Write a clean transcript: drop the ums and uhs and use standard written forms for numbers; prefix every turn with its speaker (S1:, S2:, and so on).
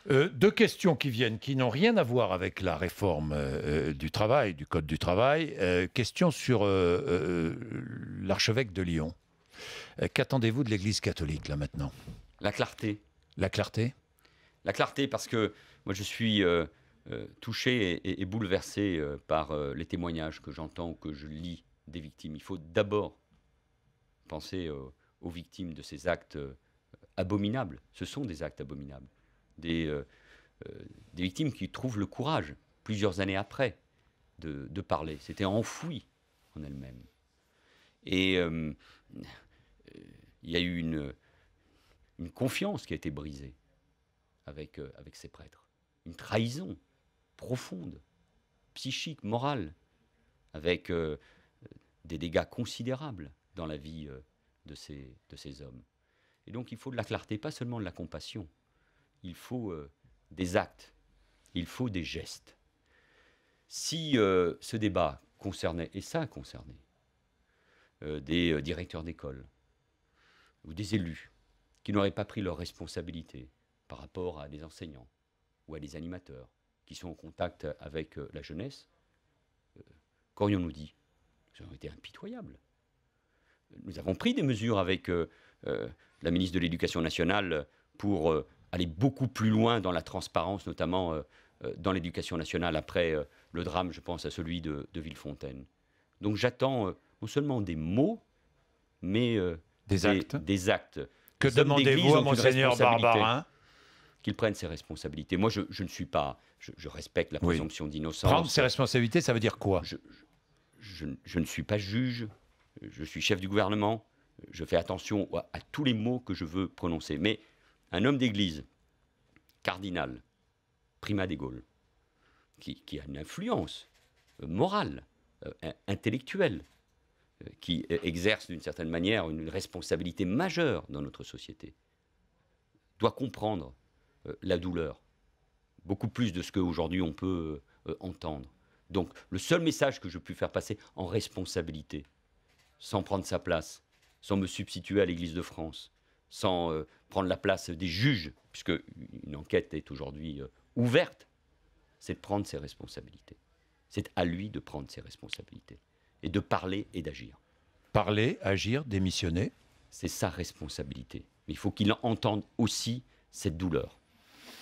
S1: Deux questions qui viennent, qui n'ont rien à voir avec la réforme du travail, du Code du travail. Question sur l'archevêque de Lyon. Qu'attendez-vous de l'Église catholique, là, maintenant?
S2: La clarté.
S1: La clarté?
S2: La clarté, parce que moi je suis touché et bouleversé par les témoignages que j'entends ou que je lis des victimes. Il faut d'abord penser aux victimes de ces actes abominables. Ce sont des actes abominables. Des victimes qui trouvent le courage, plusieurs années après, de parler. C'était enfoui en elles-mêmes. Et il y a eu une confiance qui a été brisée avec ces prêtres. Une trahison profonde, psychique, morale, avec des dégâts considérables dans la vie de ces hommes. Et donc il faut de la clarté, pas seulement de la compassion. Il faut des actes, il faut des gestes. Si ce débat concernait, et ça a concerné, des directeurs d'école ou des élus qui n'auraient pas pris leurs responsabilités par rapport à des enseignants ou à des animateurs qui sont en contact avec la jeunesse, qu'aurions-nous dit? Nous avons été impitoyables. Nous avons pris des mesures avec la ministre de l'Éducation nationale pour aller beaucoup plus loin dans la transparence, notamment dans l'éducation nationale, après le drame, je pense à celui de Villefontaine. Donc j'attends non seulement des mots, mais
S1: Des actes.
S2: des actes.
S1: Que
S2: Les hommes d'église
S1: demandez-vous à
S2: ont une
S1: Monseigneur
S2: responsabilité.
S1: Barbarin?
S2: Qu'il prenne ses responsabilités. Moi, je ne suis pas... Je respecte la présomption d'innocence.
S1: Prendre ses responsabilités, ça veut dire quoi?
S2: Je ne suis pas juge, je suis chef du gouvernement, je fais attention à tous les mots que je veux prononcer. Mais un homme d'église, cardinal, primat des Gaules, qui a une influence morale, intellectuelle, qui exerce d'une certaine manière une responsabilité majeure dans notre société, doit comprendre la douleur, beaucoup plus de ce qu'aujourd'hui on peut entendre. Donc le seul message que je puis faire passer en responsabilité, sans prendre sa place, sans me substituer à l'Église de France, sans prendre la place des juges, puisque une enquête est aujourd'hui ouverte, c'est de prendre ses responsabilités. C'est à lui de prendre ses responsabilités, et de parler et d'agir.
S1: Parler, agir, démissionner.
S2: C'est sa responsabilité. Mais il faut qu'il entende aussi cette douleur.